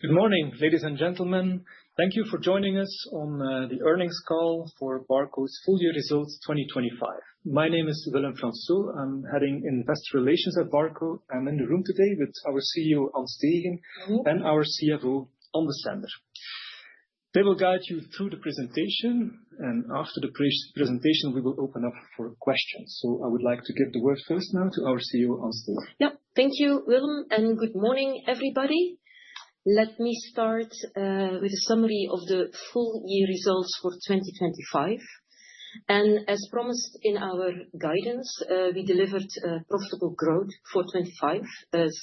Good morning, ladies and gentlemen. Thank you for joining us on the earnings call for Barco's full year results 2025. My name is Willem Fransoo. I'm heading Investor Relations at Barco. I'm in the room today with our CEO, An Steegen, and our CFO, Ann Desender. They will guide you through the presentation, and after the presentation, we will open up for questions. I would like to give the word first now to our CEO, An Steegen. Yeah. Thank you, Willem, and good morning, everybody. Let me start with a summary of the full year results for 2025. As promised in our guidance, we delivered profitable growth for 2025.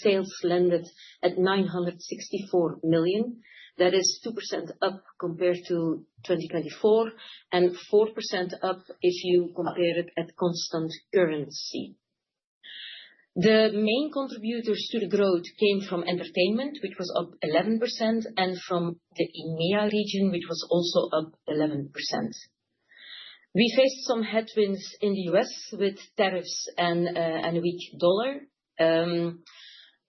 Sales landed at 964 million. That is 2% up compared to 2024, and 4% up if you compare it at constant currency. The main contributors to the growth came from entertainment, which was up 11%, and from the EMEA region, which was also up 11%. We faced some headwinds in the US with tariffs and a weak dollar.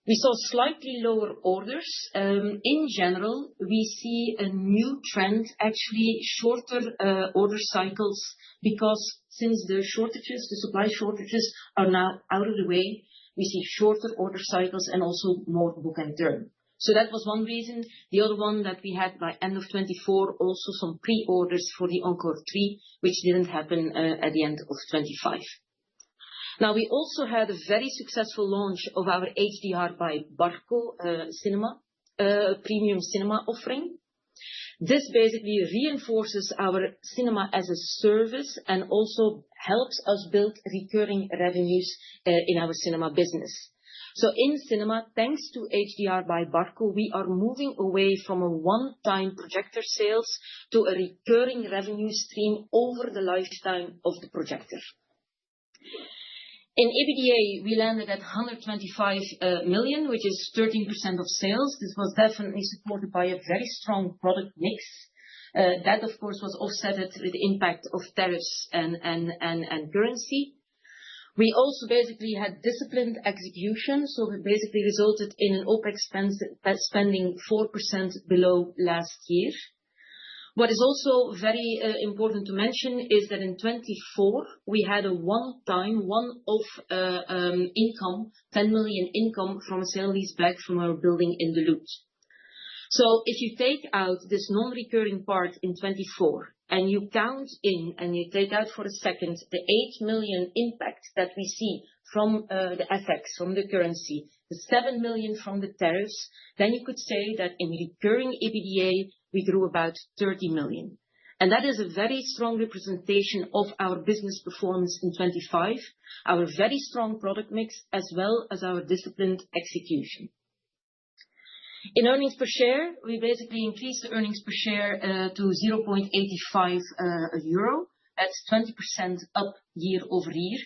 We saw slightly lower orders. In general, we see a new trend, actually shorter order cycles, because since the supply shortages are now out of the way, we see shorter order cycles and also more book and turn. That was one reason. The other one that we had by end of 2024, also some pre-orders for the Encore 3, which didn't happen at the end of 2025. Now, we also had a very successful launch of our HDR by Barco cinema premium cinema offering. This basically reinforces our cinema as a service and also helps us build recurring revenues in our cinema business. In cinema, thanks to HDR by Barco, we are moving away from a one-time projector sales to a recurring revenue stream over the lifetime of the projector. In EBITDA, we landed at 125 million, which is 13% of sales. This was definitely supported by a very strong product mix. That, of course, was offset with the impact of tariffs and currency. We also basically had disciplined execution, so it basically resulted in an OpEx spending 4% below last year. What is also very important to mention is that in 2024, we had a one-off income, 10 million income from a sale leaseback from our building in the Lut. If you take out this non-recurring part in 2024, and you count in, and you take out for a second, the 8 million impact that we see from the FX, from the currency, the 7 million from the tariffs, then you could say that in recurring EBITDA, we grew about 30 million. That is a very strong representation of our business performance in 2025, our very strong product mix, as well as our disciplined execution. In earnings per share, we basically increased the earnings per share to 0.85 euro. That's 20% up year-over-year.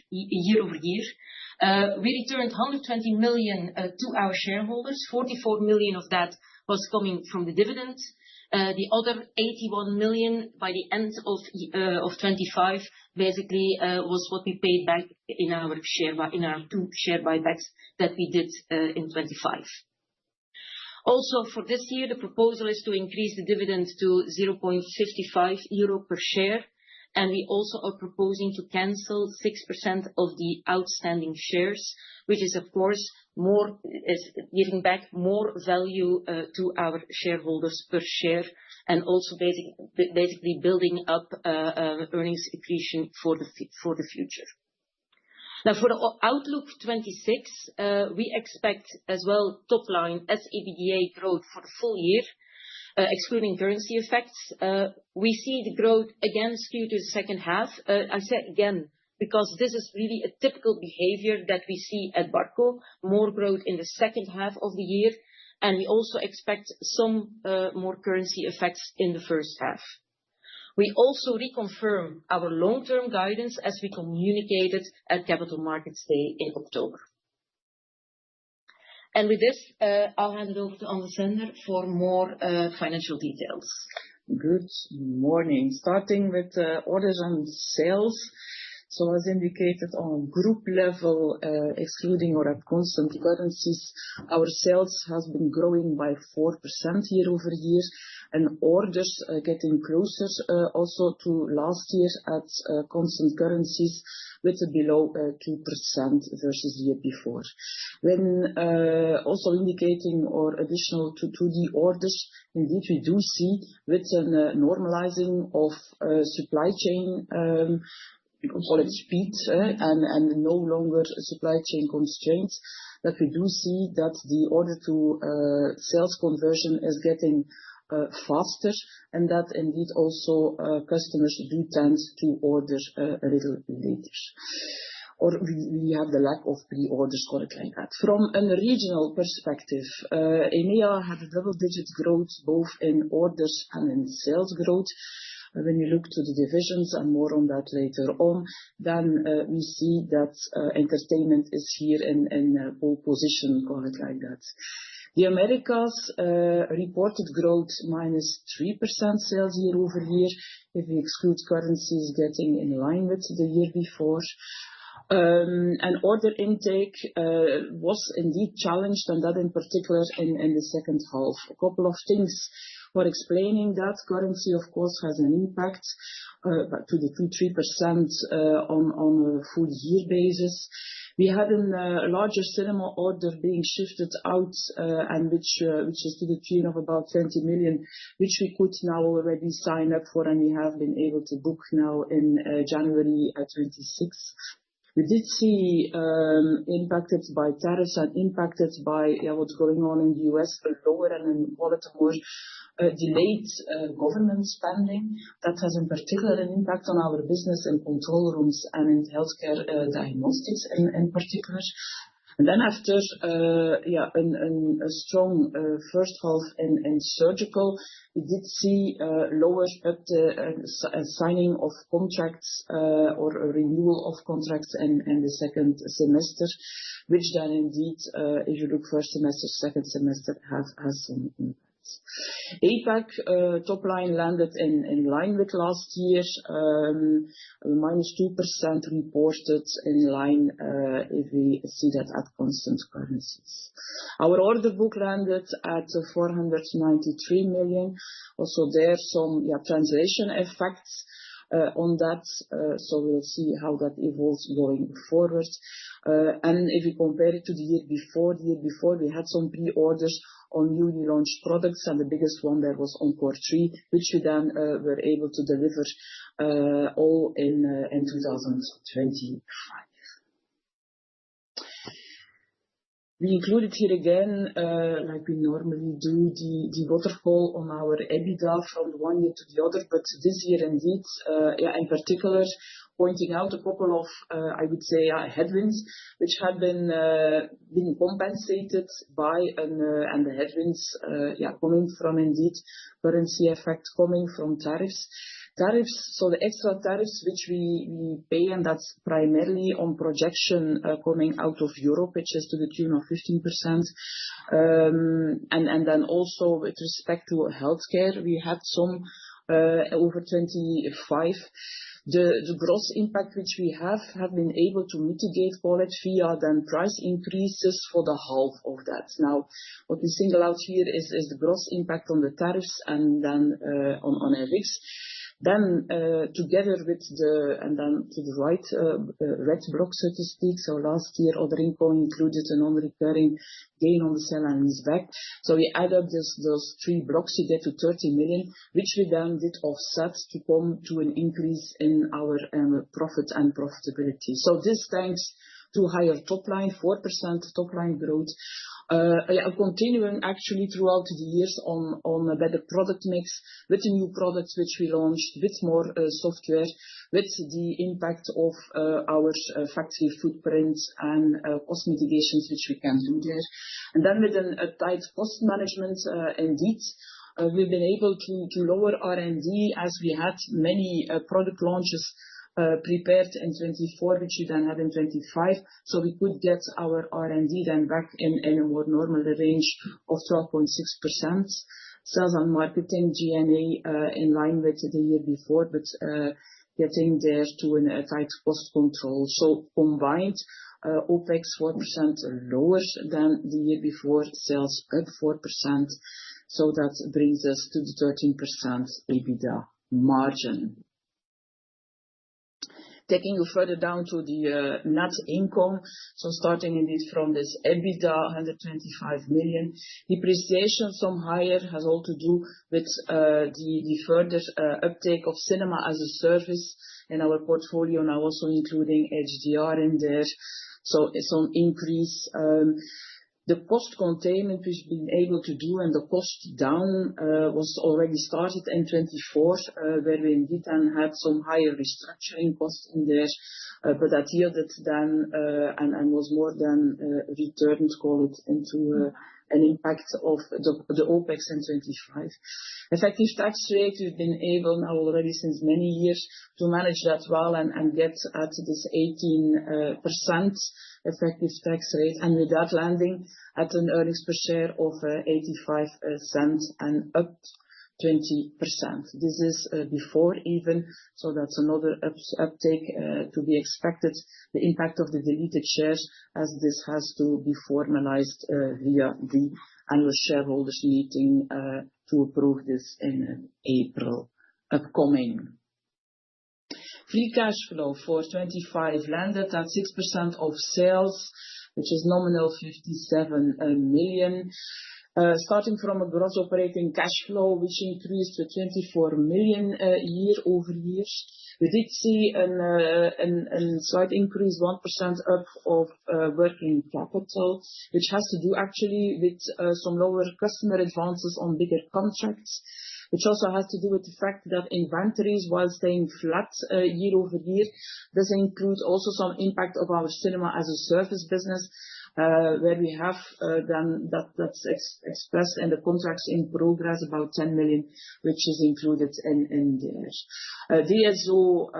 We returned 120 million to our shareholders. 44 million of that was coming from the dividend. The other 81 million by the end of 2025 basically was what we paid back in our two share buybacks that we did in 2025. Also, for this year, the proposal is to increase the dividend to 0.55 euro per share, and we also are proposing to cancel 6% of the outstanding shares, which is, of course, giving back more value to our shareholders per share, and also basically building up earnings accretion for the future. Now, for the outlook 2026, we expect as well top line as EBITDA growth for the full year, excluding currency effects. We see the growth again skewed to the second half. I say again, because this is really a typical behavior that we see at Barco, more growth in the second half of the year, and we also expect some more currency effects in the first half. We also reconfirm our long-term guidance as we communicated at Capital Markets Day in October. With this, I'll hand it over to Ann Desender for more financial details. Good morning. Starting with orders and sales. So as indicated on group level, excluding or at constant currencies, our sales has been growing by 4% year-over-year, and orders getting closer also to last year at constant currencies, with below 2% versus the year before. When also indicating or additional to the orders, indeed we do see with a normalizing of supply chain, we call it speed, and no longer supply chain constraints, that we do see that the order to sales conversion is getting faster, and that indeed also customers do tend to order a little later. Or we have the lack of pre-orders, call it like that. From a regional perspective, EMEA had a double-digit growth both in orders and in sales growth. When you look to the divisions, and more on that later on, then we see that entertainment is here in pole position, call it like that. The Americas reported growth -3% sales year-over-year, if we exclude currencies getting in line with the year before. And order intake was indeed challenged, and that in particular in the second half. A couple of things for explaining that. Currency, of course, has an impact to the 2-3% on a full year basis. We had a larger cinema order being shifted out, and which is to the tune of about 20 million, which we could now already sign up for, and we have been able to book now in January 26. We did see impacted by tariffs and impacted by what's going on in the US, a lower and call it more delayed government spending. That has in particular an impact on our business in control rooms and in healthcare diagnostics in particular. And then after a strong first half in surgical, we did see lower signing of contracts or a renewal of contracts in the second semester, which then indeed, if you look first semester, second semester, has some impact. APAC top line landed in line with last year, -2% reported in line if we see that at constant currencies. Our order book landed at 493 million. Also there some translation effects on that, so we'll see how that evolves going forward. And if we compare it to the year before we had some pre-orders on newly launched products, and the biggest one there was Encore 3, which we then were able to deliver all in 2025. We included here again, like we normally do, the waterfall on our EBITDA from one year to the other, but this year indeed, in particular, pointing out a couple of, I would say, headwinds, which had been compensated by, and the headwinds, coming from indeed currency effect, coming from tariffs. Tariffs, so the extra tariffs which we pay, and that's primarily on projection coming out of Europe, which is to the tune of 15%. And then also with respect to healthcare, we had some over 25. The gross impact which we have been able to mitigate, call it, via then price increases for the half of that. Now, what we single out here is the gross impact on the tariffs and then on FX. Then together with and then to the right, red block, so to speak. So last year, other income included a non-recurring gain on the sale and lease back. So we added those three blocks to get to 30 million, which we then did offset to come to an increase in our profit and profitability. So this thanks to higher top line, 4% top line growth. Continuing actually throughout the years on a better product mix, with the new products which we launched, with more software, with the impact of our factory footprint and cost mitigations which we can do there. And then with a tight cost management, indeed, we've been able to lower R&D as we had many product launches prepared in 24, which we then had in 25. So we could get our R&D then back in a more normal range of 12.6%. Sales and marketing, G&A, in line with the year before, but getting there to a tight cost control. So combined, OpEx 4% lower than the year before, sales up 4%. So that brings us to the 13% EBITDA margin. Taking you further down to the net income, so starting indeed from this EBITDA, 125 million. Depreciation, some higher, has all to do with the further uptake of cinema as a service in our portfolio, now also including HDR in there. So it's an increase. The cost containment we've been able to do and the cost down was already started in 24, where we indeed then had some higher restructuring costs in there, but that yielded then and was more than returned, call it, into an impact of the OpEx in 25. Effective tax rate, we've been able now already since many years to manage that well and get at this 18% effective tax rate, and with that landing at an earnings per share of 85 cents and up 20%. This is before even, so that's another uptake to be expected, the impact of the deleted shares, as this has to be formalized via the annual shareholders meeting to approve this in April upcoming. Free cash flow for 25 landed at 6% of sales, which is nominal 57 million. Starting from a gross operating cash flow, which increased to 24 million year-over-year. We did see a slight increase, 1% up of working capital, which has to do actually with some lower customer advances on bigger contracts, which also has to do with the fact that inventories, while staying flat year-over-year, does include also some impact of our cinema as a service business, where we have then that's expressed in the contracts in progress, about 10 million, which is included in there. DSO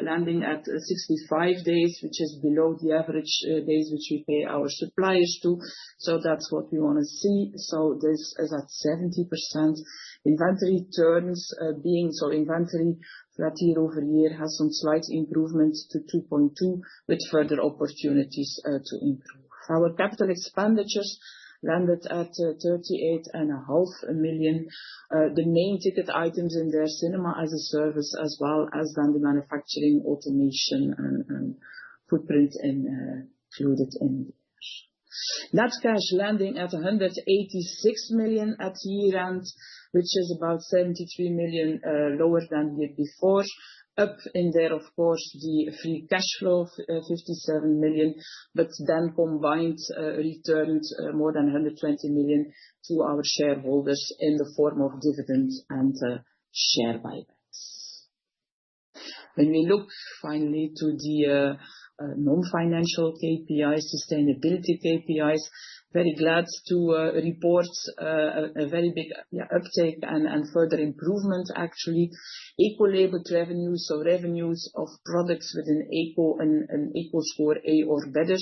landing at 65 days, which is below the average days which we pay our suppliers to. So that's what we want to see. So this is at 70%. Inventory turns inventory flat year-over-year has some slight improvements to 2.2, with further opportunities to improve. Our capital expenditures landed at 38.5 million. The main ticket items in their cinema as a service, as well as then the manufacturing automation and footprint included in there. Net cash landing at 186 million at year-end, which is about 73 million lower than the year before. Up in there, of course, the free cash flow, 57 million, but then combined returned more than 120 million to our shareholders in the form of dividends and share buybacks. When we look finally to the non-financial KPIs, sustainability KPIs, very glad to report a very big uptake and further improvement actually. Eco-labeled revenues, so revenues of products with an eco score A or better,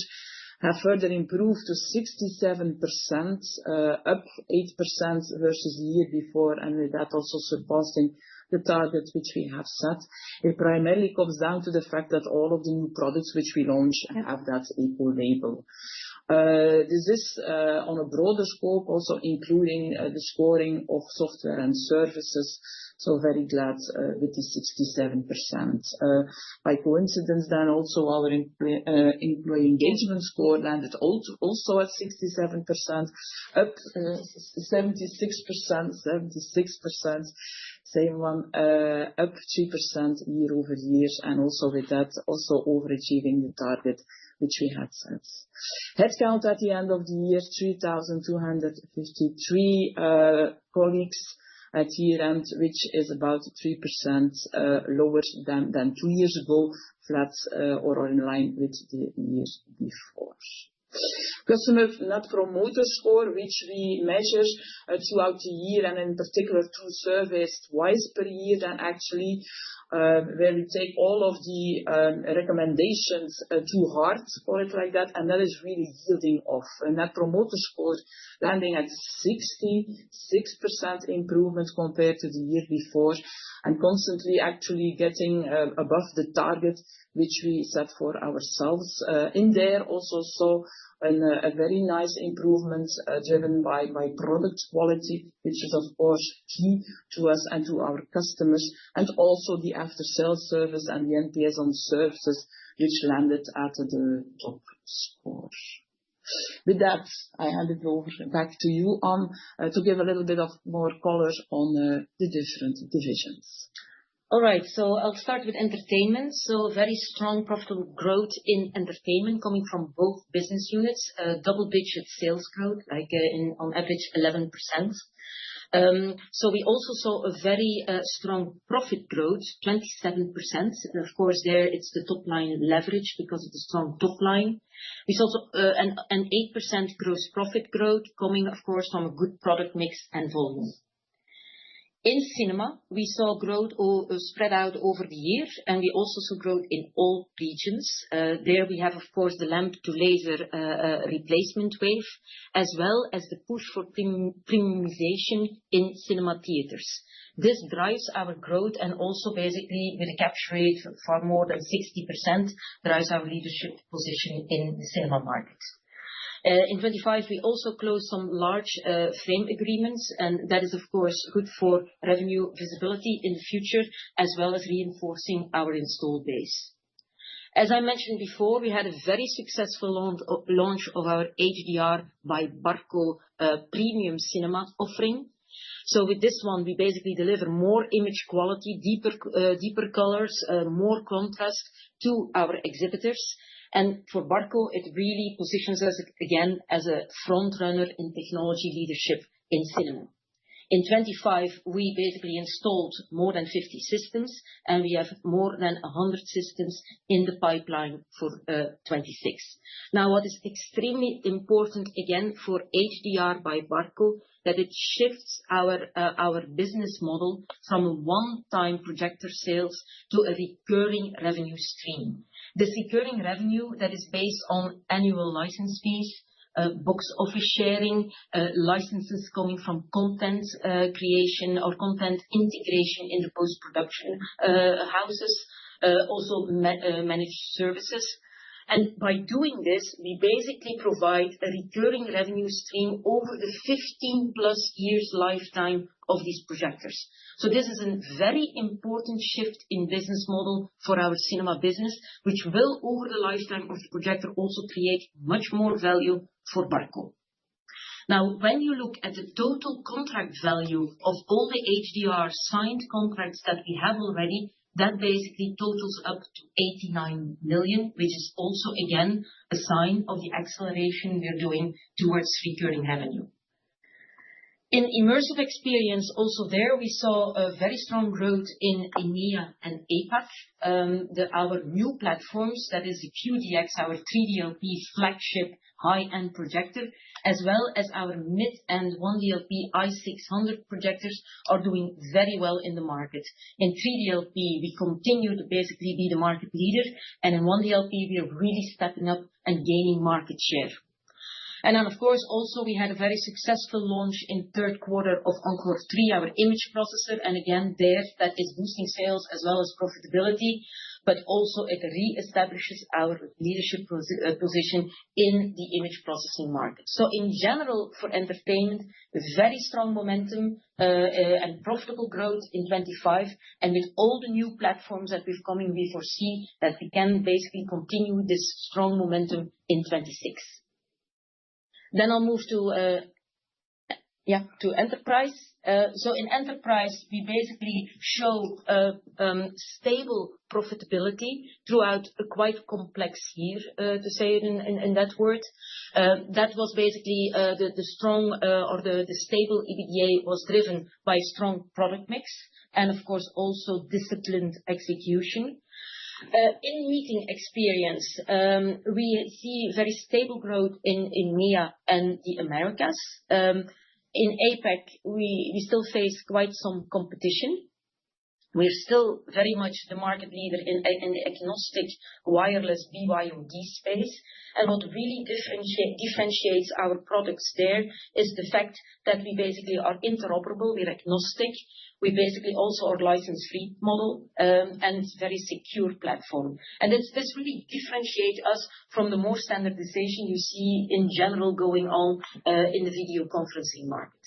have further improved to 67%, up 8% versus the year before, and with that also surpassing the target which we have set. It primarily comes down to the fact that all of the new products which we launch have that eco label. This is on a broader scope, also including the scoring of software and services. So very glad with the 67%. By coincidence, then also our employee engagement score landed also at 67%, up 76%, same one, up 3% year-over-year, and also with that, also overachieving the target which we had set. Headcount at the end of the year, 3,253 colleagues at year-end, which is about 3% lower than 2 years ago, flat or in line with the years before. Customer Net Promoter Score, which we measure throughout the year, and in particular 2 surveys twice per year, then actually where we take all of the recommendations to heart, call it like that, and that is really yielding off. A Net Promoter Score landing at 66% improvement compared to the year before, and constantly actually getting above the target which we set for ourselves. In there also saw a very nice improvement driven by product quality, which is of course key to us and to our customers, and also the after-sales service and the NPS on services, which landed at the top score. With that, I hand it over back to you, to give a little bit of more color on the different divisions. All right, so I'll start with entertainment. So very strong profitable growth in entertainment coming from both business units, double-digit sales growth, like on average 11%. So we also saw a very strong profit growth, 27%. Of course, there it's the top line leverage because of the strong top line. We saw an 8% gross profit growth coming, of course, from a good product mix and volume. In cinema, we saw growth spread out over the year, and we also saw growth in all regions. There we have, of course, the lamp to laser replacement wave, as well as the push for premiumization in cinema theaters. This drives our growth, and also basically with a capture rate for more than 60%, drives our leadership position in the cinema market. In 25, we also closed some large frame agreements, and that is, of course, good for revenue visibility in the future, as well as reinforcing our installed base. As I mentioned before, we had a very successful launch of our HDR by Barco premium cinema offering. So with this one, we basically deliver more image quality, deeper colors, more contrast to our exhibitors. And for Barco, it really positions us again as a front runner in technology leadership in cinema. In 25, we basically installed more than 50 systems, and we have more than 100 systems in the pipeline for 26. Now, what is extremely important again for HDR by Barco, that it shifts our business model from a one-time projector sales to a recurring revenue stream. This recurring revenue that is based on annual license fees, box office sharing, licenses coming from content creation or content integration in the post-production houses, also managed services. And by doing this, we basically provide a recurring revenue stream over the 15 plus years lifetime of these projectors. So this is a very important shift in business model for our cinema business, which will, over the lifetime of the projector, also create much more value for Barco. Now, when you look at the total contract value of all the HDR signed contracts that we have already, that basically totals up to 89 million, which is also, again, a sign of the acceleration we're doing towards recurring revenue. In immersive experience, also there we saw a very strong growth in EMEA and APAC. Our new platforms, that is the QDX, our 3DLP flagship high-end projector, as well as our mid-end 1DLP i600 projectors are doing very well in the market. In 3DLP, we continue to basically be the market leader, and in 1DLP, we are really stepping up and gaining market share. And then, of course, also we had a very successful launch in third quarter of Encore 3, our image processor. And again, there that is boosting sales as well as profitability, but also it re-establishes our leadership position in the image processing market. So in general, for entertainment, with very strong momentum and profitable growth in 25, and with all the new platforms that we've coming, we foresee that we can basically continue this strong momentum in 26. Then I'll move to enterprise. So in enterprise, we basically show stable profitability throughout a quite complex year, to say it in that word. That was basically the strong or the stable EBITDA was driven by strong product mix and, of course, also disciplined execution. In meeting experience, we see very stable growth in EMEA and the Americas. In APAC, we still face quite some competition, We're still very much the market leader in the agnostic wireless BYOD space. And what really differentiates our products there is the fact that we basically are interoperable, we're agnostic. We basically also are license-free model, and very secure platform. And this really differentiates us from the more standardization you see in general going on in the video conferencing market.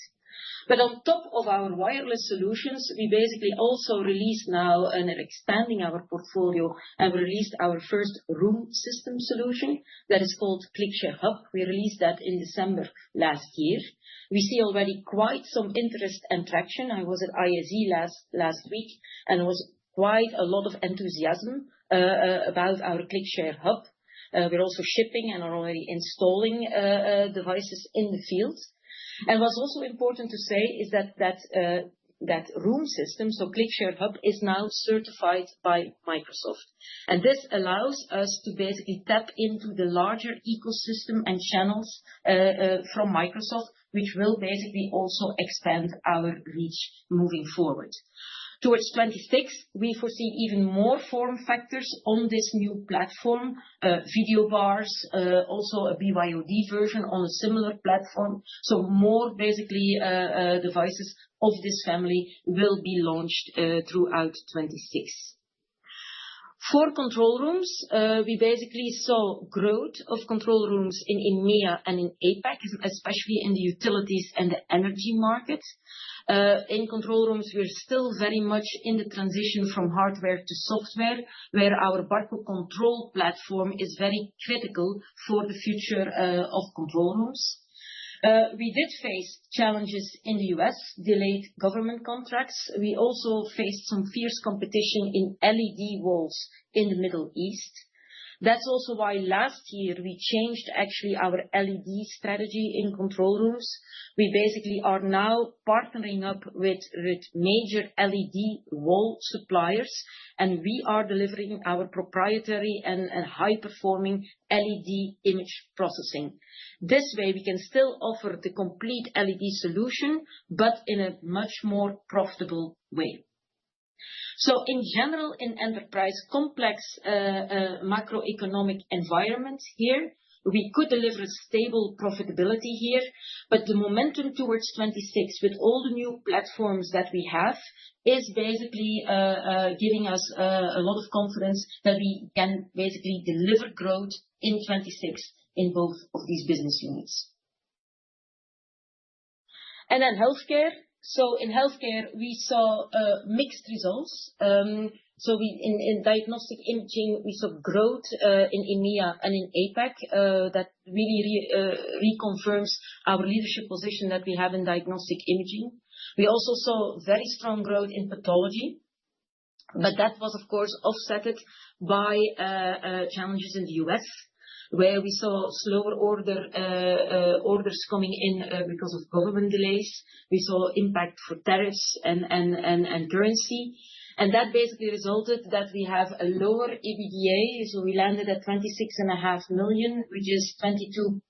But on top of our wireless solutions, we basically also released now and are expanding our portfolio, and we released our first room system solution that is called ClickShare Hub. We released that in December last year. We see already quite some interest and traction. I was at ISE last week, and there was quite a lot of enthusiasm about our ClickShare Hub. We're also shipping and are already installing devices in the field. And what's also important to say is that room system, so ClickShare Hub, is now certified by Microsoft. And this allows us to basically tap into the larger ecosystem and channels from Microsoft, which will basically also expand our reach moving forward. Towards 26, we foresee even more form factors on this new platform, video bars, also a BYOD version on a similar platform. So more basically devices of this family will be launched throughout 26. For control rooms, we basically saw growth of control rooms in EMEA and in APAC, especially in the utilities and the energy market. In control rooms, we're still very much in the transition from hardware to software, where our Barco control platform is very critical for the future of control rooms. We did face challenges in the US, delayed government contracts. We also faced some fierce competition in LED walls in the Middle East. That's also why last year we changed actually our LED strategy in control rooms. We basically are now partnering up with major LED wall suppliers, and we are delivering our proprietary and high-performing LED image processing. This way we can still offer the complete LED solution, but in a much more profitable way. So in general, in enterprise complex macroeconomic environment here, we could deliver stable profitability here, but the momentum towards 26 with all the new platforms that we have is basically giving us a lot of confidence that we can basically deliver growth in 26 in both of these business units. And then healthcare. So in healthcare, we saw mixed results. So in diagnostic imaging, we saw growth in EMEA and in APAC that really reconfirms our leadership position that we have in diagnostic imaging. We also saw very strong growth in pathology, but that was, of course, offset by challenges in the US, where we saw slower orders coming in because of government delays. We saw impact for tariffs and currency. And that basically resulted that we have a lower EBITDA. So we landed at 26.5 million, which is 22%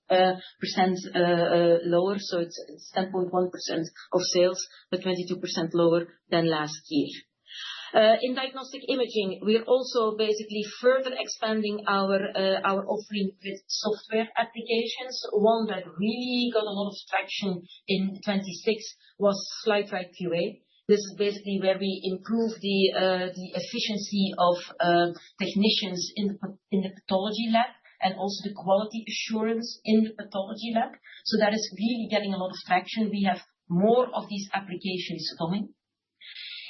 lower. So it's 10.1% of sales, but 22% lower than last year. In diagnostic imaging, we're also basically further expanding our offering with software applications. One that really got a lot of traction in 26 was SlideRight QA. This is basically where we improve the efficiency of technicians in the pathology lab, and also the quality assurance in the pathology lab. So that is really getting a lot of traction. We have more of these applications coming.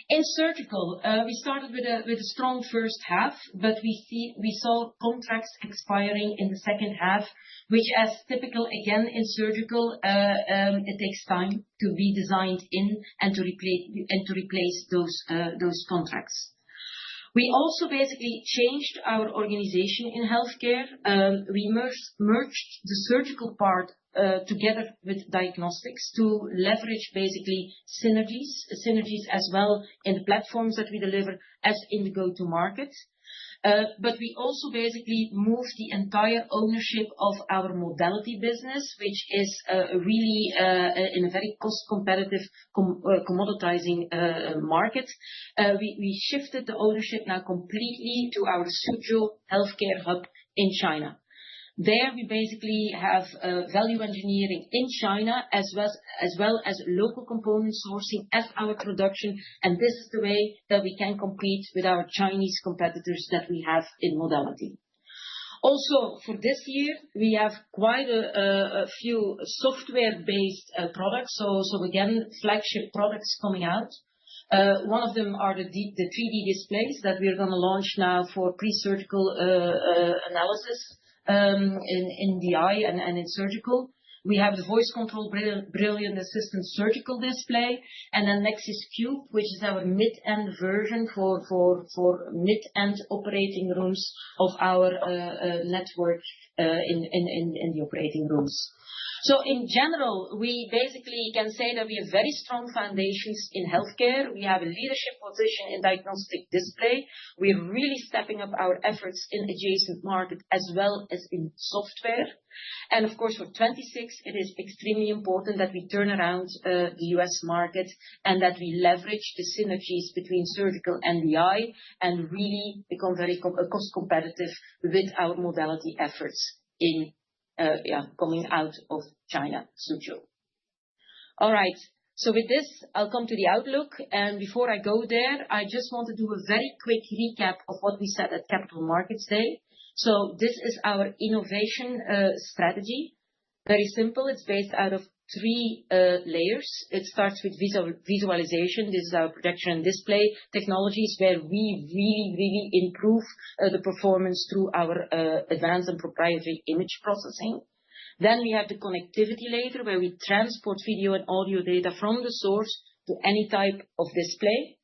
In surgical, we started with a strong first half, but we saw contracts expiring in the second half, which, as typical again in surgical, it takes time to be designed in and to replace those contracts. We also basically changed our organization in healthcare. We merged the surgical part together with diagnostics to leverage basically synergies as well in the platforms that we deliver as in the go-to-market. But we also basically moved the entire ownership of our modality business, which is really in a very cost-competitive, commoditizing market. We shifted the ownership now completely to our Suzhou healthcare hub in China. There we basically have value engineering in China as well as local component sourcing as our production, and this is the way that we can compete with our Chinese competitors that we have in modality. Also, for this year, we have quite a few software-based products. So again, flagship products coming out. One of them are the 3D displays that we're going to launch now for pre-surgical analysis in the eye and in surgical. We have the voice control brilliant assistant surgical display, and then Nexus Cube, which is our mid-end version for mid-end operating rooms of our network in the operating rooms. So in general, we basically can say that we have very strong foundations in healthcare. We have a leadership position in diagnostic display. We're really stepping up our efforts in adjacent market as well as in software. And of course, for 26, it is extremely important that we turn around the US market and that we leverage the synergies between surgical and the eye and really become very cost competitive with our modality efforts in coming out of China, Suzhou. All right. So with this, I'll come to the outlook. And before I go there, I just want to do a very quick recap of what we said at Capital Markets Day. So this is our innovation strategy. Very simple. It's based out of 3 layers. It starts with visualization. This is our projection and display technologies where we really improve the performance through our advanced and proprietary image processing. Then we have the connectivity layer where we transport video and audio data from the source to any type of display.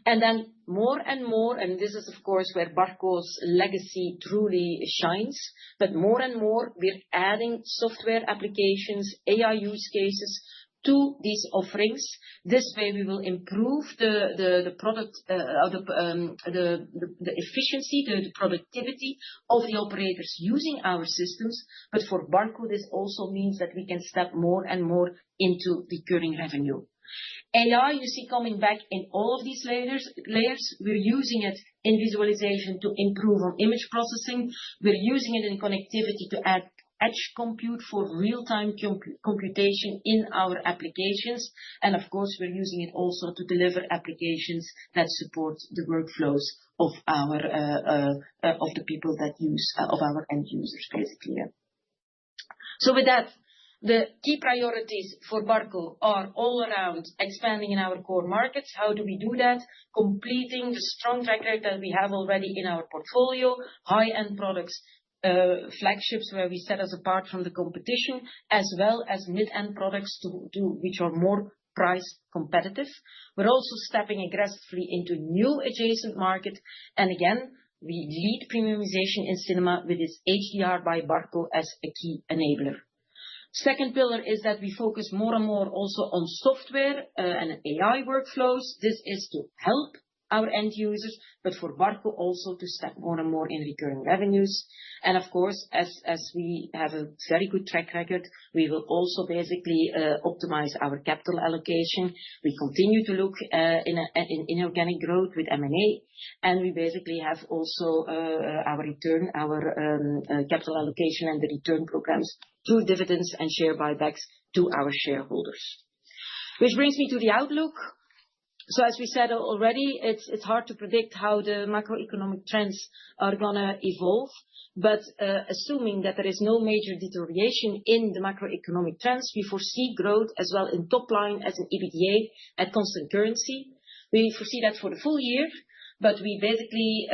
And then more and more, and this is of course where Barco's legacy truly shines, but more and more we're adding software applications, AI use cases to these offerings. This way we will improve the product, the efficiency, the productivity of the operators using our systems. But for Barco, this also means that we can step more and more into recurring revenue. AI, you see coming back in all of these layers. We're using it in visualization to improve on image processing. We're using it in connectivity to add edge compute for real-time computation in our applications. And of course, we're using it also to deliver applications that support the workflows of of the people that use, of our end users, basically. So with that, the key priorities for Barco are all around expanding in our core markets. How do we do that? Completing the strong track record that we have already in our portfolio, high-end products, flagships where we set us apart from the competition, as well as mid-end products which are more price competitive. We're also stepping aggressively into new adjacent market. And again, we lead premiumization in cinema with this HDR by Barco as a key enabler. Second pillar is that we focus more and more also on software and AI workflows. This is to help our end users, but for Barco also to step more and more in recurring revenues. And of course, as we have a very good track record, we will also basically optimize our capital allocation. We continue to look in inorganic growth with M&A, and we basically have also our capital allocation and the return programs through dividends and share buybacks to our shareholders. Which brings me to the outlook. So as we said already, it's hard to predict how the macroeconomic trends are going to evolve, but assuming that there is no major deterioration in the macroeconomic trends, we foresee growth as well in top line as in EBITDA at constant currency. We foresee that for the full year, but we basically,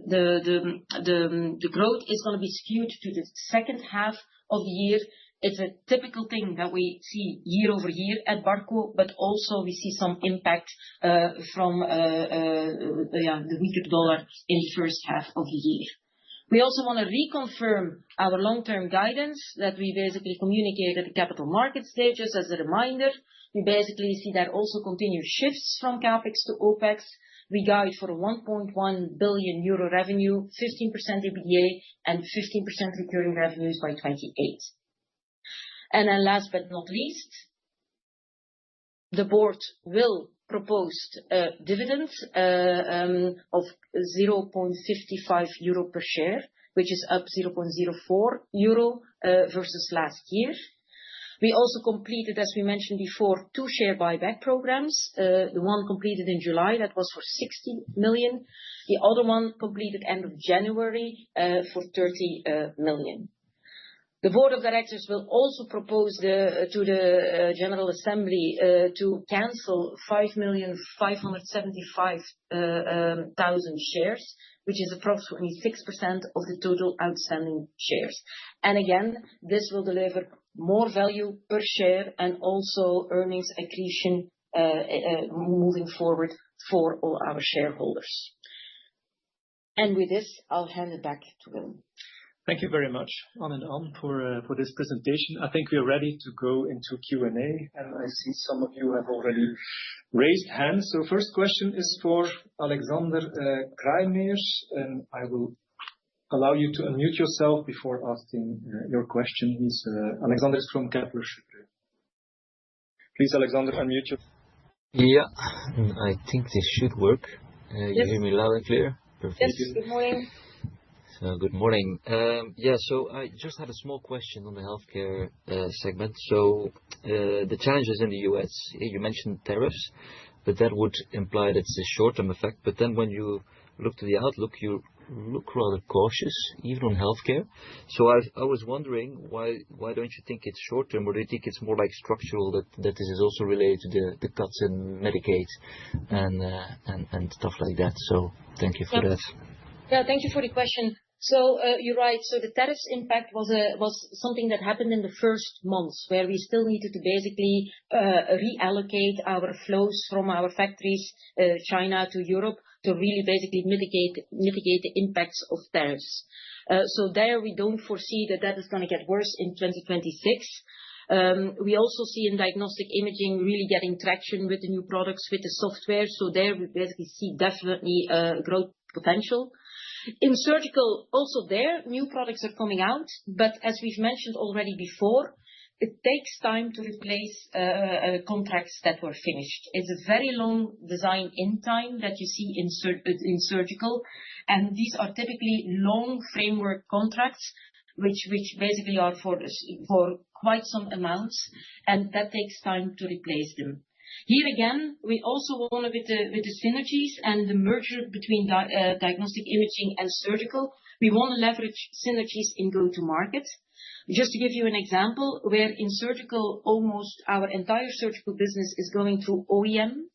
the growth is going to be skewed to the second half of the year. It's a typical thing that we see year over year at Barco, but also we see some impact from the weaker dollar in the first half of the year. We also want to reconfirm our long-term guidance that we basically communicated at the capital market stages as a reminder. We basically see that also continued shifts from CapEx to OpEx. we guide for a 1.1 billion euro revenue, 15% EBITDA, and 15% recurring revenues by 2028. And then last but not least, the board will propose a dividend of 0.55 euro per share, which is up 0.04 euro versus last year. We also completed, as we mentioned before, 2 share buyback programs. The one completed in July, that was for 60 million. The other one completed end of January for 30 million. The board of directors will also propose to the General Assembly to cancel 5,575,000 shares, which is approximately 6% of the total outstanding shares. And again, this will deliver more value per share and also earnings accretion moving forward for all our shareholders. And with this, I'll hand it back to Willem. Thank you very much, Anne and Anne, for this presentation. I think we are ready to go into Q&A, and I see some of you have already raised hands. So first question is for Alexander Kruijmeers, and I will allow you to unmute yourself before asking your question. Alexander is from Kepler Cheuvreux. Please, Alexander, unmute yourself. Yeah, I think this should work. You hear me loud and clear? Perfect. Yes, good morning. Good morning. So I just had a small question on the healthcare segment. So the challenges in the US, you mentioned tariffs, but that would imply that it's a short-term effect. But then when you look to the outlook, you look rather cautious, even on healthcare. So I was wondering, why don't you think it's short-term, or do you think it's more like structural, that this is also related to the cuts in Medicaid and stuff like that? So thank you for that. Yeah, thank you for the question. So you're right. So the tariffs impact was something that happened in the first months, where we still needed to basically reallocate our flows from our factories, China to Europe, to really basically mitigate the impacts of tariffs. So there we don't foresee that is going to get worse in 2026. We also see in diagnostic imaging really getting traction with the new products, with the software. So there we basically see definitely growth potential. In surgical, also there, new products are coming out, but as we've mentioned already before, it takes time to replace contracts that were finished. It's a very long design-in time that you see in surgical, and these are typically long framework contracts, which basically are for quite some amounts, and that takes time to replace them. Here again, we also want to, with the synergies and the merger between diagnostic imaging and surgical, we want to leverage synergies in go-to-market. Just to give you an example, where in surgical, almost our entire surgical business is going through OEM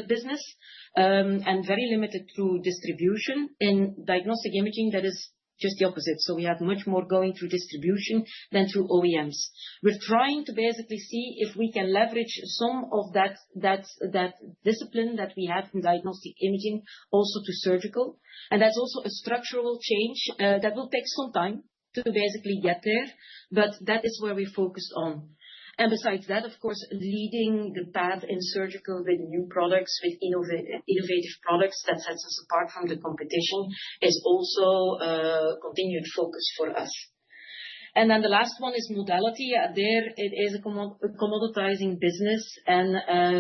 business and very limited through distribution. In diagnostic imaging, that is just the opposite. So we have much more going through distribution than through OEMs. We're trying to basically see if we can leverage some of that discipline that we have in diagnostic imaging also to surgical. And that's also a structural change that will take some time to basically get there, but that is where we focused on. And besides that, of course, leading the path in surgical with new products, with innovative products that sets us apart from the competition is also a continued focus for us. And then the last one is modality. There it is a commoditizing business and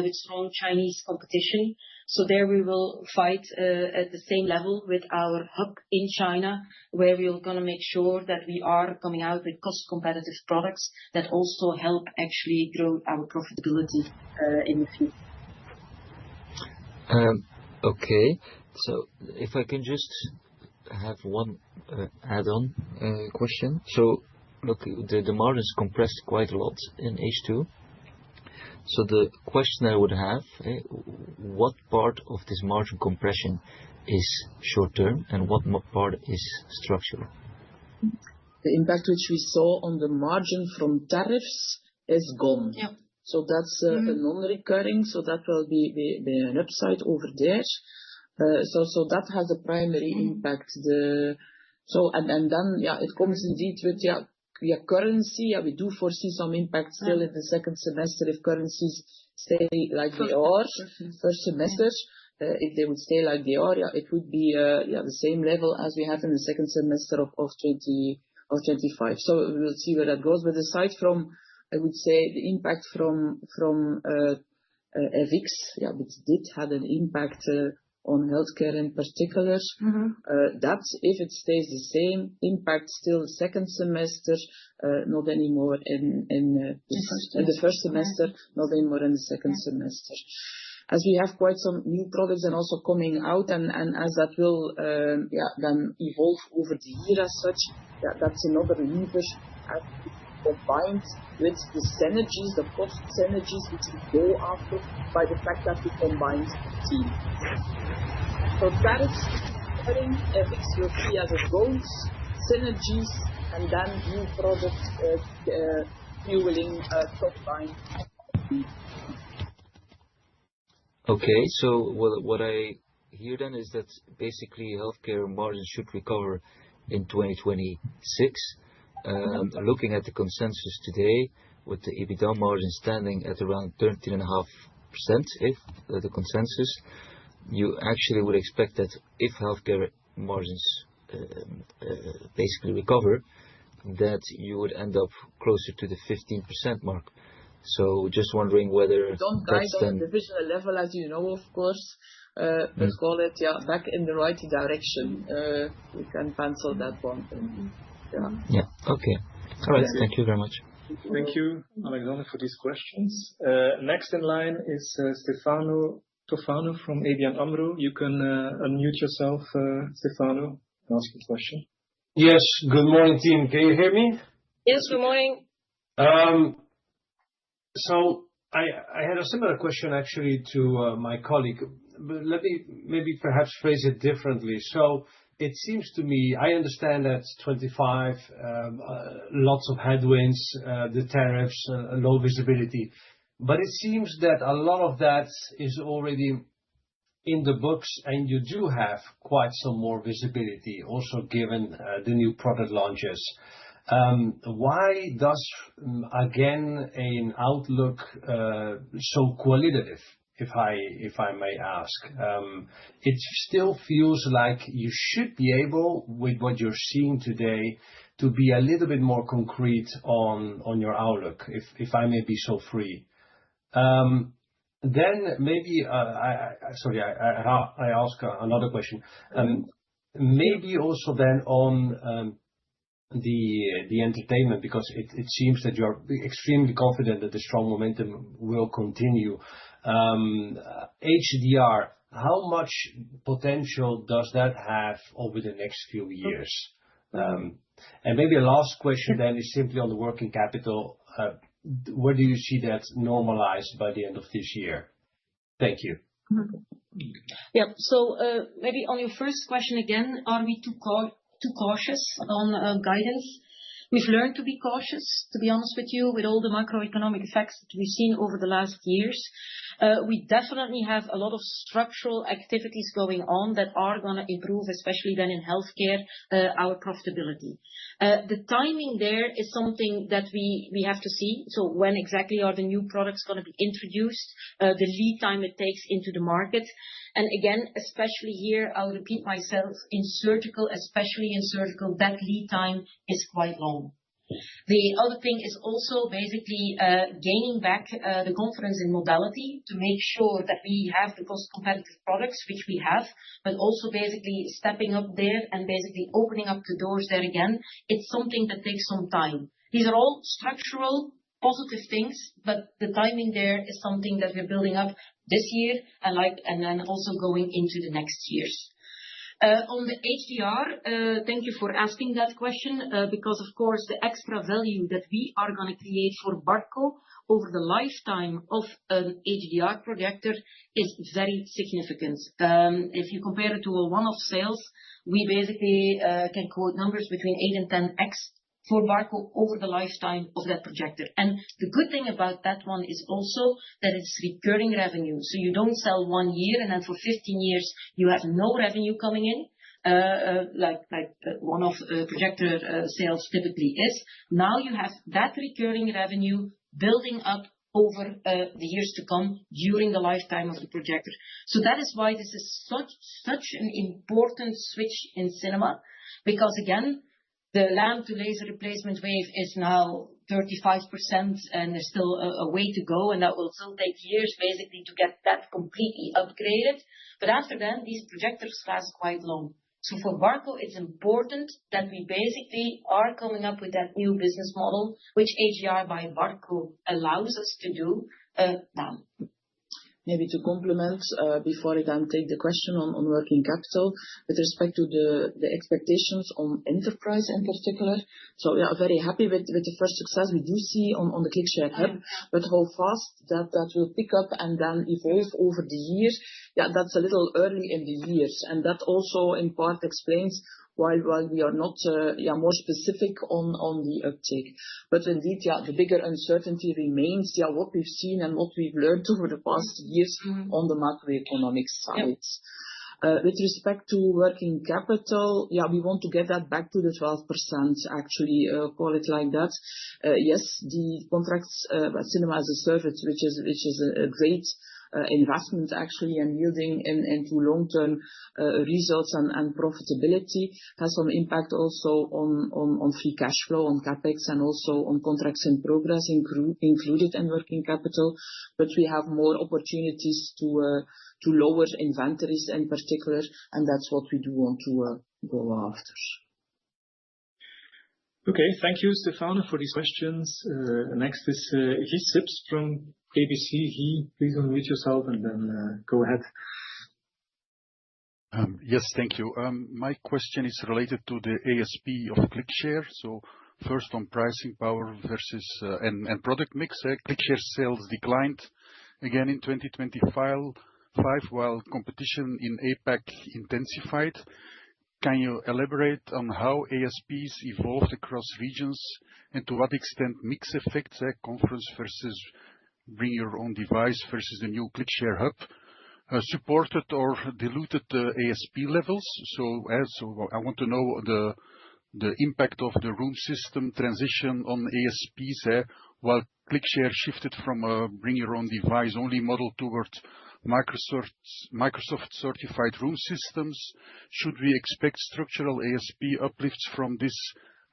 with strong Chinese competition. So there we will fight at the same level with our hub in China, where we are going to make sure that we are coming out with cost competitive products that also help actually grow our profitability in the future. Okay, so if I can just have one add-on question. So look, the margins compressed quite a lot in H2. So the question I would have, what part of this margin compression is short-term and what part is structural? The impact which we saw on the margin from tariffs is gone. Yeah. So that's a non-recurring, so that will be an upside over there. So that has a primary impact. And then it comes indeed with currency. We do foresee some impact still in the second semester if currencies stay like they are first semester. if they would stay like they are, it would be the same level as we have in the second semester of 2025. So we'll see where that goes. But aside from, I would say, the impact from FX, which did have an impact on healthcare in particular, that if it stays the same, impact still second semester, not anymore in the first semester, not anymore in the second semester. As we have quite some new products and also coming out, and as that will then evolve over the year as such, that's another lever as combined with the synergies, the cost synergies which we go after by the fact that we combined the team. So tariffs, FX will see as it goes, synergies, and then new products fueling top line. Okay, so what I hear then is that basically healthcare margins should recover in 2026. Looking at the consensus today, with the EBITDA margin standing at around 13.5%, if the consensus, you actually would expect that if healthcare margins basically recover, that you would end up closer to the 15% mark. So just wondering whether don't guide on the divisional level, as you know, of course, but call it back in the right direction. We can pencil that one in. Yeah. Okay. All right. Thank you very much. Thank you, Alexander, for these questions. Next in line is Stefano Tofano from ABN AMRO. You can unmute yourself, Stefano, and ask your question. Yes. Good morning, team. Can you hear me? Yes, good morning. So I had a similar question actually to my colleague, but let me maybe perhaps phrase it differently. So it seems to me, I understand that 25, lots of headwinds, the tariffs, low visibility, but it seems that a lot of that is already in the books, and you do have quite some more visibility, also given the new product launches. Why does, again, an outlook so qualitative, if I may ask? It still feels like you should be able, with what you're seeing today, to be a little bit more concrete on your outlook, if I may be so free. Then maybe, I ask another question. Maybe also then on the entertainment, because it seems that you're extremely confident that the strong momentum will continue. HDR, how much potential does that have over the next few years? And maybe a last question then is simply on the working capital. Where do you see that normalized by the end of this year? Thank you. Yeah. So maybe on your first question again, are we too cautious on guidance? We've learned to be cautious, to be honest with you, with all the macroeconomic effects that we've seen over the last years. We definitely have a lot of structural activities going on that are going to improve, especially then in healthcare, our profitability. The timing there is something that we have to see. So when exactly are the new products going to be introduced, the lead time it takes into the market. And again, especially here, I'll repeat myself, in surgical, especially in surgical, that lead time is quite long. The other thing is also basically gaining back the confidence in modality to make sure that we have the cost competitive products, which we have, but also basically stepping up there and basically opening up the doors there again. It's something that takes some time. These are all structural, positive things, but the timing there is something that we're building up this year and then also going into the next years. On the HDR, thank you for asking that question, because of course the extra value that we are going to create for Barco over the lifetime of an HDR projector is very significant. If you compare it to a one-off sales, we basically can quote numbers between 8 and 10x for Barco over the lifetime of that projector. And the good thing about that one is also that it's recurring revenue. So you don't sell 1 year and then for 15 years you have no revenue coming in, like one-off projector sales typically is. Now you have that recurring revenue building up over the years to come during the lifetime of the projector. So that is why this is such an important switch in cinema, because again, the lamp to laser replacement wave is now 35%, and there's still a way to go, and that will still take years basically to get that completely upgraded. But after then, these projectors last quite long. So for Barco, it's important that we basically are coming up with that new business model, which HDR by Barco allows us to do now. Maybe to complement, before I can take the question on working capital, with respect to the expectations on enterprise in particular. So we are very happy with the first success we do see on the ClickShare Hub, but how fast that will pick up and then evolve over the years, that's a little early in the years. And that also in part explains why we are not more specific on the uptake. But indeed, the bigger uncertainty remains, what we've seen and what we've learned over the past years on the macroeconomic side. With respect to working capital, we want to get that back to the 12%, actually, call it like that. Yes, the contracts, cinema as a service, which is a great investment actually, and yielding into long-term results and profitability, has some impact also on free cash flow, on capex, and also on contracts in progress included in working capital. But we have more opportunities to lower inventories in particular, and that's what we do want to go after. Okay, thank you, Stefano, for these questions. Next is Guy Sips from ABC. Guy, please unmute yourself and then go ahead. Yes, thank you. My question is related to the ASP of ClickShare. So first on pricing power versus and product mix. ClickShare sales declined again in 2025, while competition in APAC intensified. Can you elaborate on how ASPs evolved across regions, and to what extent mix effects, conference versus bring your own device versus the new ClickShare Hub, supported or diluted the ASP levels? So I want to know the impact of the room system transition on ASPs, while ClickShare shifted from a bring your own device only model towards Microsoft certified room systems. Should we expect structural ASP uplifts from this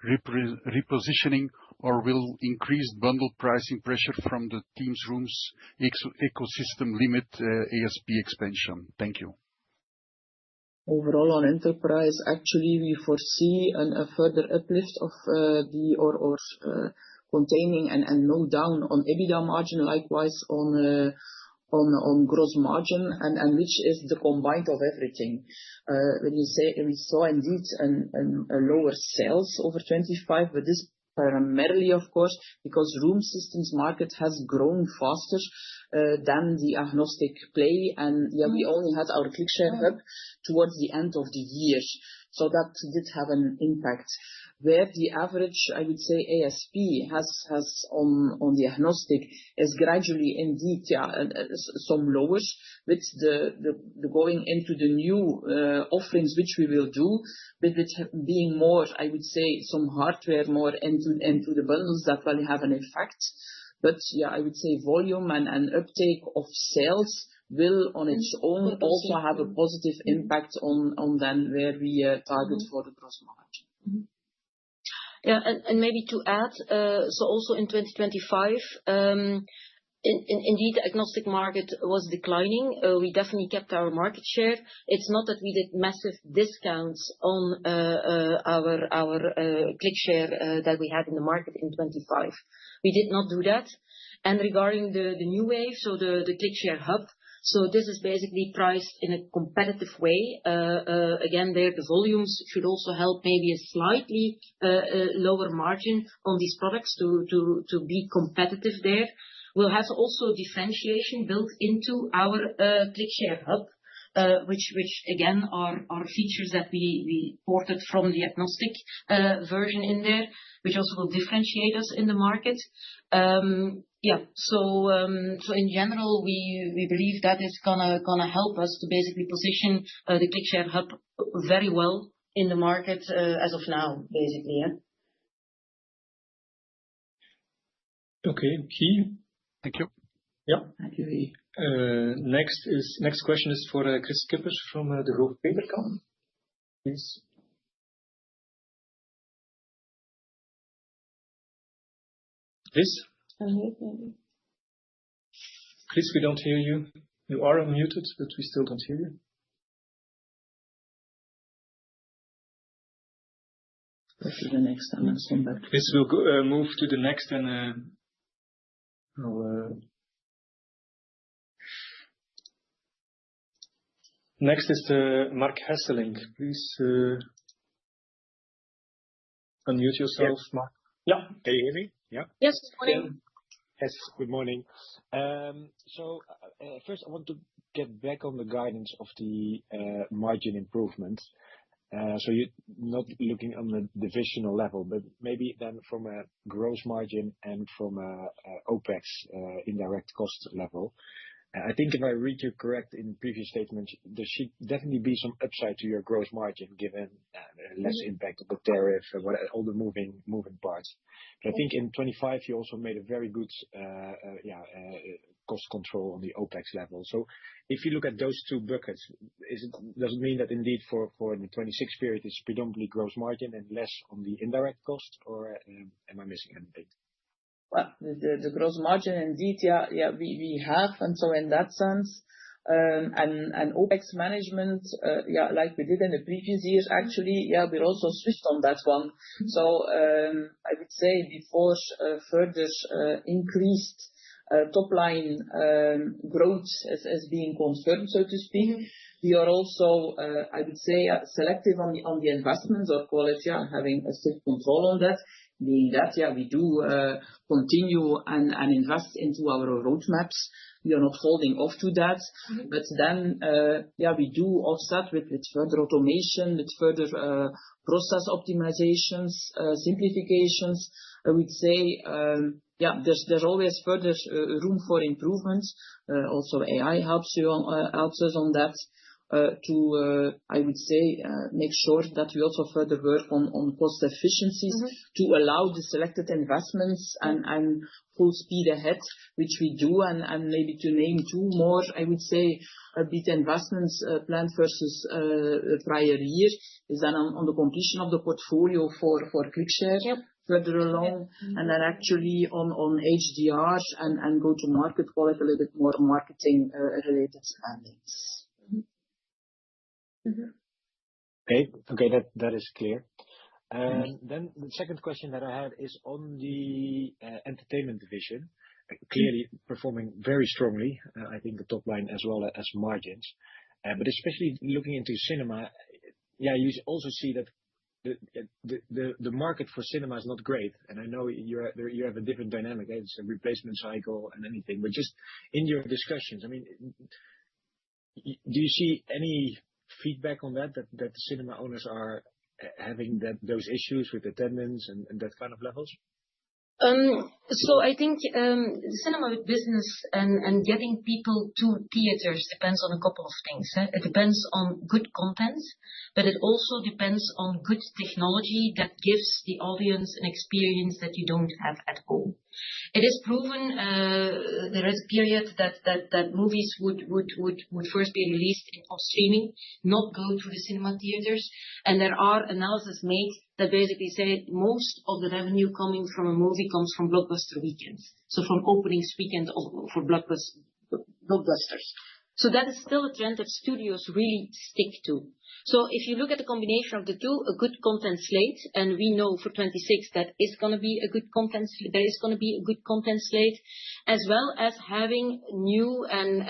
repositioning, or will increased bundle pricing pressure from the Teams Rooms ecosystem limit ASP expansion? Thank you. Overall, on enterprise, actually, we foresee a further uplift of containing and no down on EBITDA margin, likewise on gross margin, and which is the combined of everything. When you say we saw indeed a lower sales over 25, but this primarily, of course, because room systems market has grown faster than the agnostic play, and we only had our ClickShare Hub towards the end of the year, so that did have an impact. Where the average, I would say, ASP has on the agnostic is gradually indeed some lowers with the going into the new offerings which we will do, but with being more, I would say, some hardware more into the bundles that will have an effect. But I would say volume and uptake of sales will on its own also have a positive impact on then where we target for the gross margin. Yeah, and maybe to add, so also in 2025, indeed, the agnostic market was declining. We definitely kept our market share. It's not that we did massive discounts on our ClickShare that we had in the market in 25. We did not do that. And regarding the new wave, so the ClickShare Hub, so this is basically priced in a competitive way. Again, there the volumes should also help maybe a slightly lower margin on these products to be competitive there. We'll have also differentiation built into our ClickShare Hub, which again are features that we ported from the agnostic version in there, which also will differentiate us in the market. So in general, we believe that is gonna help us to basically position the ClickShare Hub very well in the market as of now, basically. Okay, Guy. Thank you. Yeah. Thank you. Next question is for Chris Kippers from the Degroof Petercam. Please. Chris? Chris, we don't hear you. You are unmuted, but we still don't hear you. Go to the next and then come back. Chris will move to the next and next is Mark Hesseling. Please unmute yourself, Mark. Yeah. Can you hear me? Yeah. Yes, morning. Yes, good morning. First I want to get back on the guidance of the margin improvement. You're not looking on the divisional level, but maybe then from a gross margin and from a OpEx indirect cost level. I think if I read you correct in previous statements, there should definitely be some upside to your gross margin given less impact of the tariff and all the moving parts. But I think in 2025 you also made a very good cost control on the OpEx level. If you look at those two buckets, does it mean that indeed for the 2026 period it's predominantly gross margin and less on the indirect cost, or am I missing anything? Well, the gross margin indeed, we have, and so in that sense, and OpEx management, like we did in the previous years, actually, we're also switched on that one. I would say before further increased top line growth as being confirmed, so to speak. We are also, I would say, selective on the investments or quality, having a strict control on that. Being that, we do continue and invest into our roadmaps. We are not holding off to that. But then, we do offset with further automation, with further process optimizations, simplifications. I would say, there's always further room for improvement. Also, AI helps us on that. To I would say make sure that we also further work on cost efficiencies to allow the selected investments and full speed ahead, which we do, and maybe to name two more, I would say a bit investments planned versus prior year is then on the completion of the portfolio for ClickShare. Further along, and then actually on HDR and go to market, call it a little bit more marketing related spendings. Okay, that is clear. Then the second question that I had is on the entertainment division, clearly performing very strongly. I think the top line as well as margins, but especially looking into cinema, you also see that the market for cinema is not great, and I know you have a different dynamic. It's a replacement cycle and anything, but just in your discussions, I mean, do you see any feedback on that the cinema owners are having those issues with attendance and that kind of levels? So I think the cinema business and getting people to theaters depends on a couple of things. It depends on good content, but it also depends on good technology that gives the audience an experience that you don't have at home. It is proven there is a period that movies would first be released on streaming, not go to the cinema theaters, and there are analyses made that basically say most of the revenue coming from a movie comes from blockbuster weekends, so from openings weekend for blockbusters. So that is still a trend that studios really stick to. So if you look at the combination of the two, a good content slate, and we know for 26 that is going to be a good content. There is going to be a good content slate, as well as having new and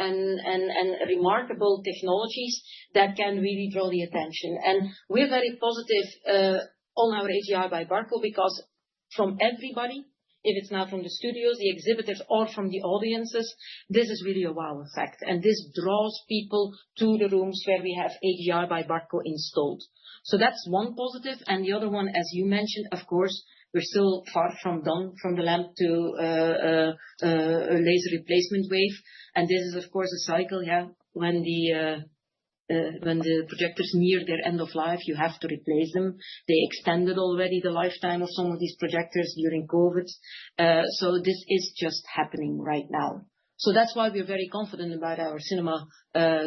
remarkable technologies that can really draw the attention. And we're very positive on our AGI by Barco, because from everybody, if it's now from the studios, the exhibitors, or from the audiences, this is really a wow effect. And this draws people to the rooms where we have AGI by Barco installed. So that's one positive. And the other one, as you mentioned, of course, we're still far from done from the lamp to a laser replacement wave. And this is, of course, a cycle, when the when the projectors near their end of life, you have to replace them. They extended already the lifetime of some of these projectors during COVID. So this is just happening right now. So that's why we're very confident about our cinema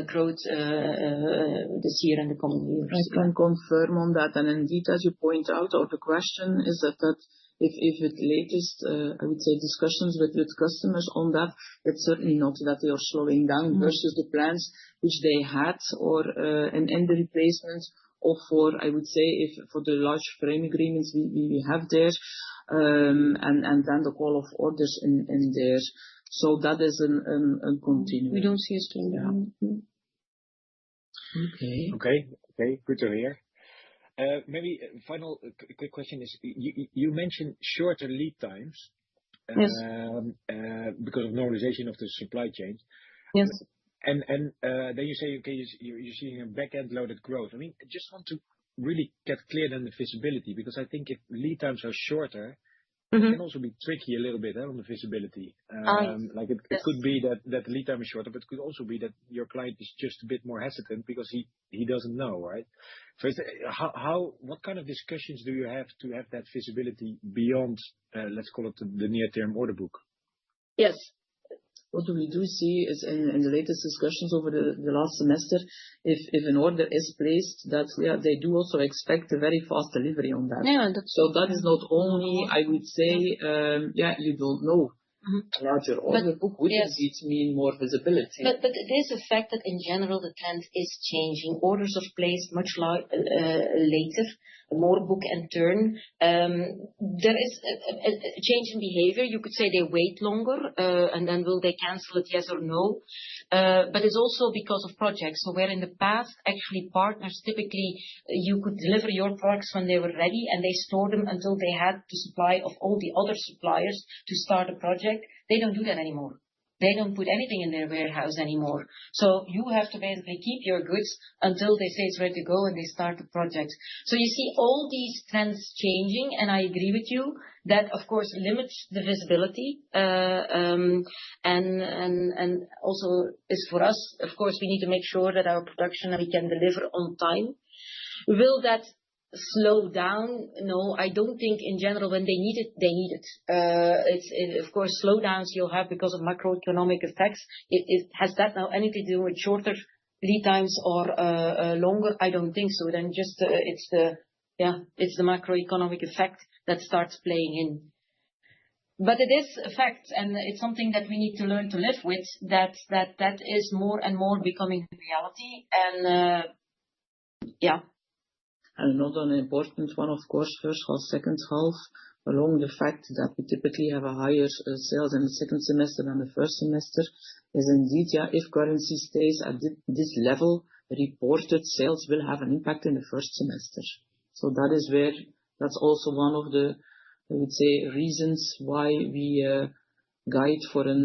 growth this year and the coming years. I can confirm on that. And indeed, as you point out, or the question is that if with latest, I would say, discussions with customers on that, it's certainly not that they are slowing down versus the plans which they had, or in the replacement, or for, I would say, if for the large frame agreements we have there, and then the call of orders in there. So that is a continuum. We don't see a slowdown. Okay, good to hear. Maybe a final quick question is, you mentioned shorter lead times because of normalization of the supply chain. Yes. And then you say, okay, you're seeing a back-end loaded growth. I mean, I just want to really get clear on the visibility, because I think if lead times are shorter, it can also be tricky a little bit on the visibility. Like it could be that lead time is shorter, but it could also be that your client is just a bit more hesitant because he doesn't know, right? So what kind of discussions do you have to have that visibility beyond, let's call it the near-term order book? Yes. What we do see is in the latest discussions over the last semester, if an order is placed, that they do also expect a very fast delivery on that. Yeah, so that is not only, I would say, you don't know. A larger order book would indeed mean more visibility. But it is a fact that in general the trend is changing. Orders are placed much later, more book and turn. There is a change in behavior. You could say they wait longer, and then will they cancel it, yes or no? But it's also because of projects. So where in the past, actually partners typically, you could deliver your products when they were ready, and they store them until they had the supply of all the other suppliers to start a project. They don't do that anymore. They don't put anything in their warehouse anymore. So you have to basically keep your goods until they say it's ready to go and they start the project. So you see all these trends changing, and I agree with you that of course limits the visibility, and also is for us, of course, we need to make sure that our production we can deliver on time. Will that slow down? No, I don't think in general when they need it, they need it. Of course, slowdowns you'll have because of macroeconomic effects. Has that now anything to do with shorter lead times or longer? I don't think so. Then just it's the macroeconomic effect that starts playing in. But it is a fact, and it's something that we need to learn to live with. That is more and more becoming reality, and And another important one, of course, first half, second half, along the fact that we typically have a higher sales in the second semester than the first semester, is indeed, if currency stays at this level, reported sales will have an impact in the first semester. So that's also one of the, I would say, reasons why we guide for a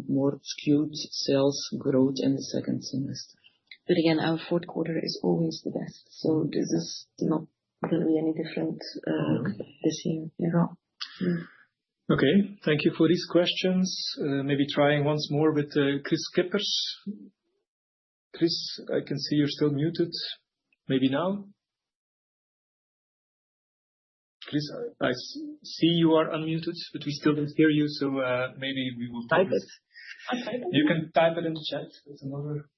more skewed sales growth in the second semester. But again, our fourth quarter is always the best. So this is not going to be any different this year. Okay, thank you for these questions. Maybe trying once more with Chris Kippers. Chris, I can see you're still muted. Maybe now? Chris, I see you are unmuted, but we still don't hear you, so maybe we will type it. You can type it in the chat. That's another.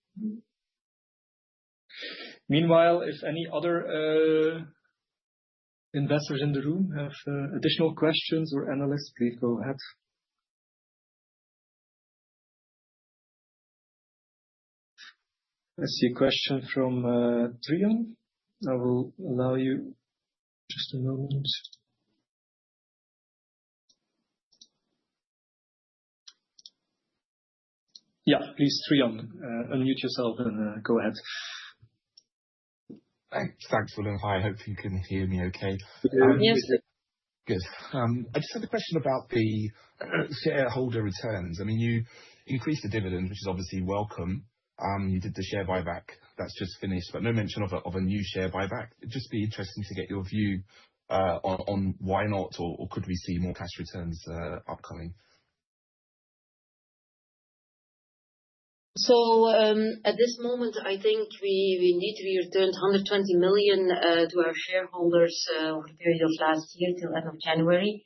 Meanwhile, if any other investors in the room have additional questions or analysts, please go ahead. I see a question from Trion. I will allow you just a moment. Yeah, please, Trion, unmute yourself and go ahead. Thanks, Willem. Hi, hopefully you can hear me okay. Yes. Good. I just had a question about the shareholder returns. I mean, you increased the dividend, which is obviously welcome. You did the share buyback. That's just finished, but no mention of a new share buyback. It'd just be interesting to get your view on why not, or could we see more cash returns upcoming? At this moment, I think we returned 120 million to our shareholders over the period of last year till end of January.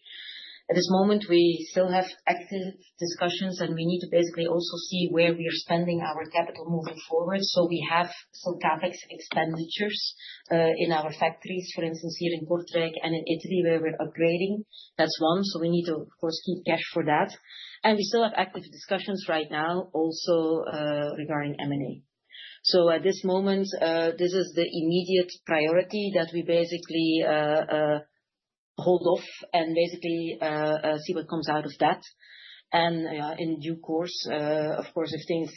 At this moment, we still have active discussions, and we need to basically also see where we are spending our capital moving forward. We have some CapEx expenditures in our factories, for instance, here in Kortrijk and in Italy, where we're upgrading. That's one. We need to, of course, keep cash for that. We still have active discussions right now also regarding M&A. At this moment, this is the immediate priority that we basically hold off and basically see what comes out of that. In due course, of course, if things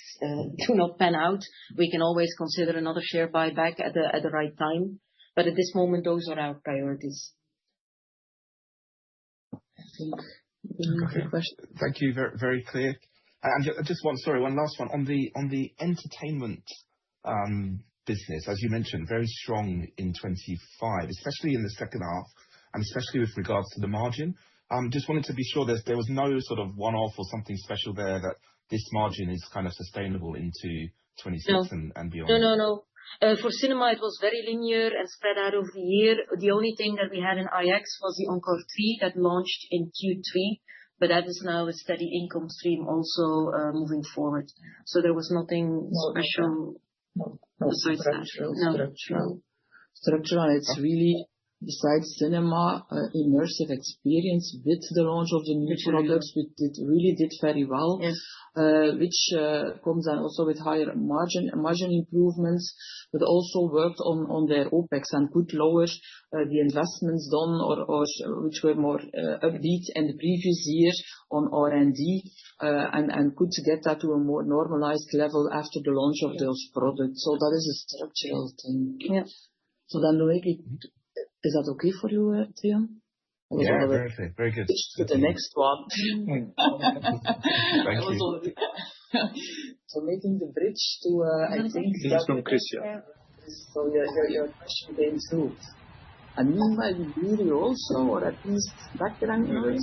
do not pan out, we can always consider another share buyback at the right time. At this moment, those are our priorities. I think Okay. Thank you. Very, very clear. Just one last one. On the entertainment business, as you mentioned, very strong in 2025, especially in the second half, and especially with regards to the margin. Just wanted to be sure there was no sort of one-off or something special there, that this margin is kind of sustainable into 2026 and beyond. No. For cinema, it was very linear and spread out over the year. The only thing that we had in Ajax was the Encore 3 that launched in Q3, but that is now a steady income stream also moving forward. There was nothing special besides that. Structural. It's really, besides cinema, immersive experience with the launch of the new products, which really did very well. Yes. Which comes then also with higher margin improvements, but also worked on their OpEx and could lower the investments done or which were more upbeat in the previous year on R&D, and could get that to a more normalized level after the launch of those products. That is a structural thing. Yeah. Is that okay for you, Trian? Yeah, very clear. Very good. To the next one. Thank you. Making the bridge to, I think This is from Christian. Your question came through. Meanwhile, you also, or at least background noise.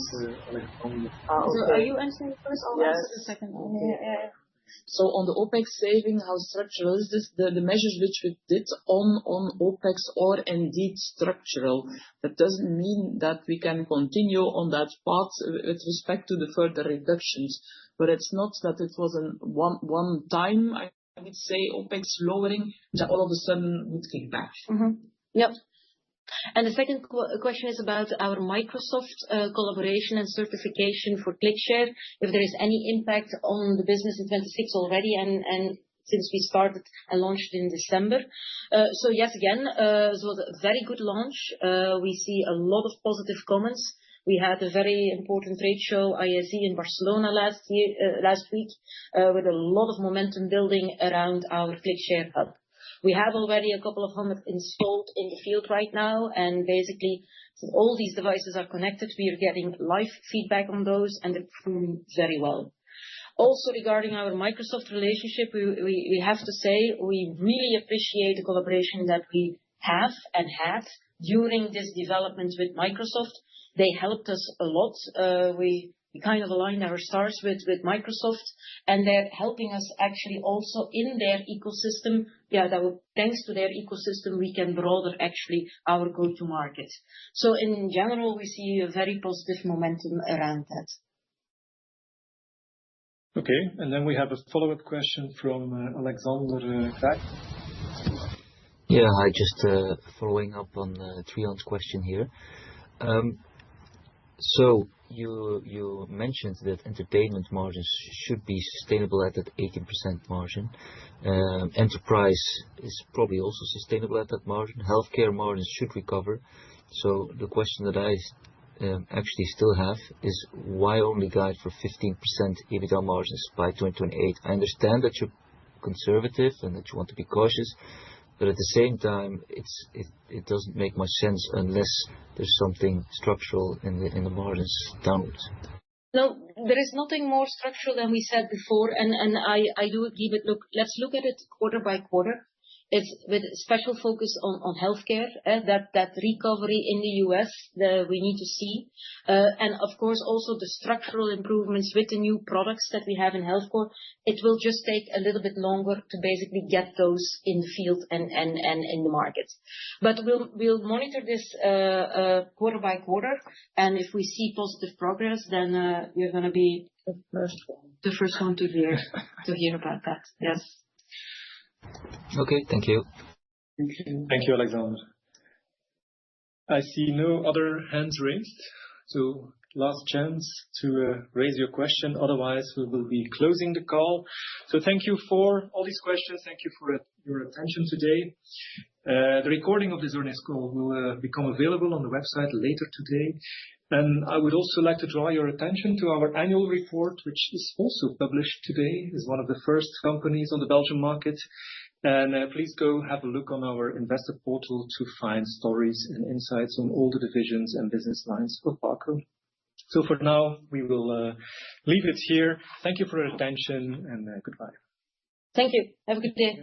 Okay. Are you answering first or answer the second one? Yeah. On the OpEx saving, how structural is this? The measures which we did on OpEx are indeed structural. That doesn't mean that we can continue on that path with respect to the further reductions. It's not that it was one time, I would say, OpEx lowering that all of a sudden would kick back. Yep. The second question is about our Microsoft collaboration and certification for ClickShare, if there is any impact on the business in 2026 already, and since we started and launched in December. Yes, again, it was a very good launch. We see a lot of positive comments. We had a very important trade show, ISE, in Barcelona last week, with a lot of momentum building around our ClickShare hub. We have already a couple of hundred installed in the field right now, and basically, since all these devices are connected, we are getting live feedback on those, and they're performing very well. Also, regarding our Microsoft relationship, we have to say we really appreciate the collaboration that we have and had during this development with Microsoft. They helped us a lot. We kind of aligned our stars with Microsoft, and they're helping us actually also in their ecosystem. Thanks to their ecosystem, we can broaden actually our go-to market. In general, we see a very positive momentum around that. Okay, we have a follow-up question from Alexander Vack. Yeah, hi, just following up on Trian's question here. You mentioned that entertainment margins should be sustainable at that 18% margin. Enterprise is probably also sustainable at that margin. Healthcare margins should recover. The question that I actually still have is, why only guide for 15% EBITDA margins by 2028? I understand that you're conservative and that you want to be cautious, but at the same time, it doesn't make much sense unless there's something structural in the margins downwards. No, there is nothing more structural than we said before, and I do agree. Look, let's look at it quarter by quarter. It's with special focus on healthcare, that recovery in the U.S. we need to see. And of course, also the structural improvements with the new products that we have in healthcare. It will just take a little bit longer to basically get those in the field and in the market. But we'll monitor this quarter by quarter, and if we see positive progress, then you're going to be the first one to hear about that. Yes. Okay, thank you. Thank you, Alexander. I see no other hands raised, so last chance to raise your question. Otherwise, we will be closing the call. So thank you for all these questions. Thank you for your attention today. The recording of this earnings call will become available on the website later today. And I would also like to draw your attention to our annual report, which is also published today as one of the first companies on the Belgian market. And please go have a look on our investor portal to find stories and insights on all the divisions and business lines of Barco. So for now, we will leave it here. Thank you for your attention and goodbye. Thank you. Have a good day.